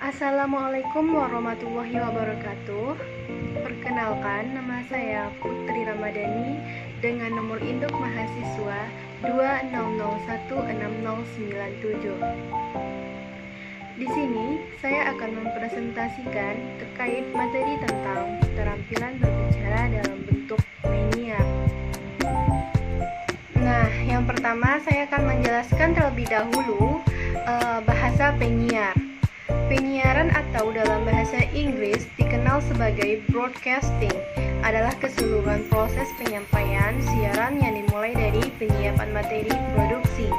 Assalamualaikum warahmatullahi wabarakatuh. Perkenalkan, nama saya Putri Ramadhani dengan nomor induk mahasiswa 200160097. Di sini saya akan mempresentasikan terkait materi tentang keterampilan berbicara dalam bentuk menyiar. Nah, yang pertama saya akan menjelaskan terlebih dahulu bahasa penyiar. Penyiaran atau dalam bahasa Inggris dikenal sebagai broadcasting adalah keseluruhan proses penyampaian siaran yang dimulai dari penyiapan materi produksi,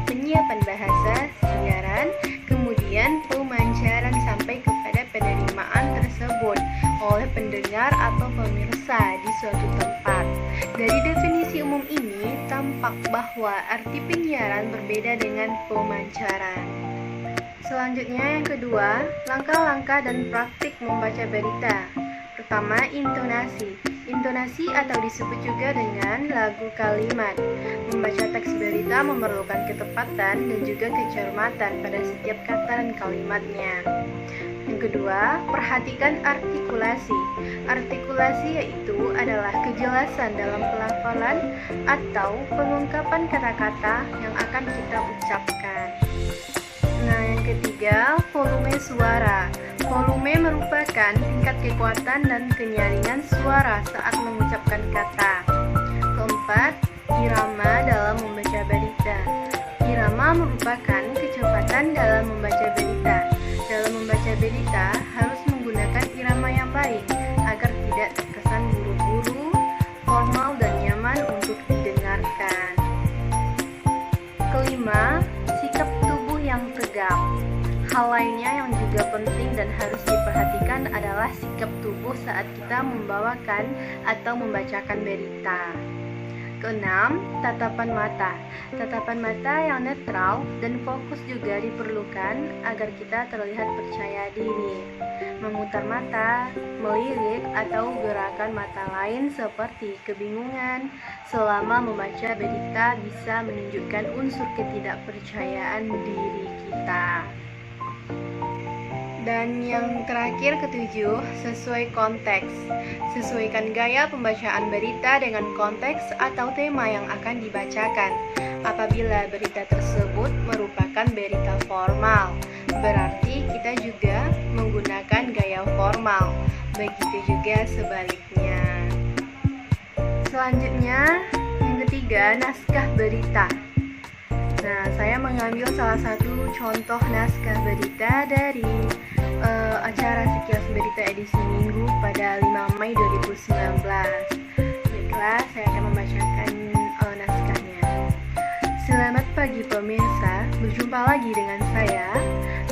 penyiapan bahasa, siaran, kemudian pemancaran sampai kepada penerimaan tersebut oleh pendengar atau pemirsa di suatu tempat. Dari definisi umum ini tampak bahwa arti penyiaran berbeda dengan pemancaran. Selanjutnya yang kedua, langkah-langkah dan praktik membaca berita. Pertama, intonasi. Intonasi atau disebut juga dengan lagu kalimat. Membaca teks berita memerlukan ketepatan dan juga kecermatan pada setiap kata dan kalimatnya. Yang kedua, perhatikan artikulasi. Artikulasi yaitu adalah kejelasan dalam pelafalan atau pengungkapan kata-kata yang akan kita ucapkan. Nah, yang ketiga, volume suara. Volume merupakan tingkat kekuatan dan kenyaringan suara saat mengucapkan kata. Keempat, irama dalam membaca berita. Irama merupakan kecepatan dalam membaca berita. Dalam membaca berita harus menggunakan irama yang baik agar tidak terkesan buru-buru, formal dan nyaman untuk didengarkan. Kelima, sikap tubuh yang tegap. Hal lainnya yang juga penting dan harus diperhatikan adalah sikap tubuh saat kita membawakan atau membacakan berita. Keenam, tatapan mata. Tatapan mata yang netral dan fokus juga diperlukan agar kita terlihat percaya diri. Memutar mata, melirik, atau gerakan mata lain seperti kebingungan selama membaca berita bisa menunjukkan unsur ketidakpercayaan diri kita. Dan yang terakhir ketujuh, sesuai konteks. Sesuaikan gaya pembacaan berita dengan konteks atau tema yang akan dibacakan. Apabila berita tersebut merupakan berita formal, berarti kita juga menggunakan gaya formal. Begitu juga sebaliknya. Selanjutnya, yang ketiga, naskah berita. Nah, saya mengambil salah satu contoh naskah berita dari acara Sekilas Berita edisi Minggu pada 5 Mei 2019. Baiklah, saya akan membacakan naskahnya. Selamat pagi pemirsa, berjumpa lagi dengan saya,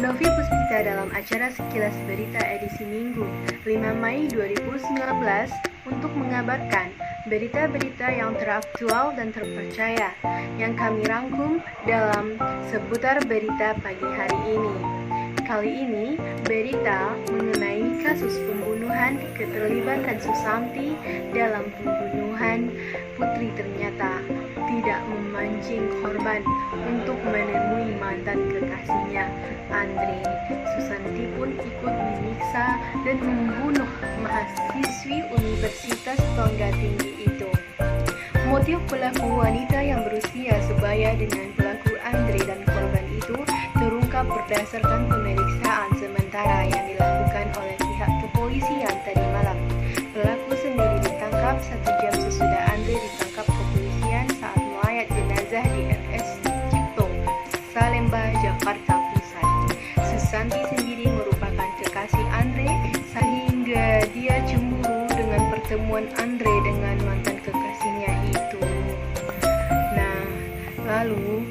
Novi Puspita dalam acara Sekilas Berita edisi Minggu 5 Mei 2019 untuk mengabarkan berita-berita yang teraktual dan terpercaya yang kami rangkum dalam seputar berita pagi hari ini. Kali ini, berita mengenai kasus pembunuhan keterlibatan Susanti dalam pembunuhan Putri ternyata tidak memancing korban untuk menemui mantan kekasihnya, Andre. Susanti pun ikut menyiksa dan membunuh mahasiswi Universitas Tongga Tinggi itu. Motif pelaku wanita yang berusia sebaya dengan pelaku Andre dan korban itu terungkap berdasarkan pemeriksaan sementara yang dilakukan oleh pihak kepolisian tadi malam. Pelaku sendiri ditangkap 1 jam sesudah Andre ditangkap kepolisian saat melayat jenazah di RS Cipto, Salemba, Jakarta Pusat. Susanti sendiri merupakan kekasih Andre sehingga dia cemburu dengan pertemuan Andre dengan mantan kekasihnya itu. Nah, lalu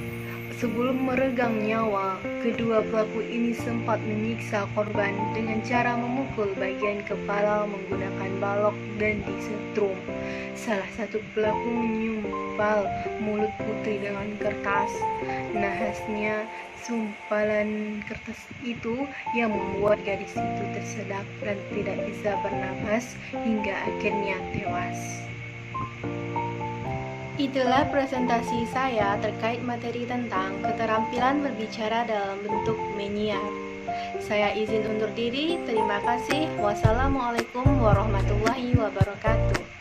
sebelum meregang nyawa, kedua pelaku ini sempat menyiksa korban dengan cara memukul bagian kepala menggunakan balok dan disetrum. Salah satu pelaku menyumpal mulut Putri dengan kertas. Nahasnya sumpalan kertas itu yang membuat gadis itu tersedak dan tidak bisa bernapas hingga akhirnya tewas. Itulah presentasi saya terkait materi tentang keterampilan berbicara dalam bentuk menyiar. Saya izin undur diri. Terima kasih. Wassalamualaikum warahmatullahi wabarakatuh.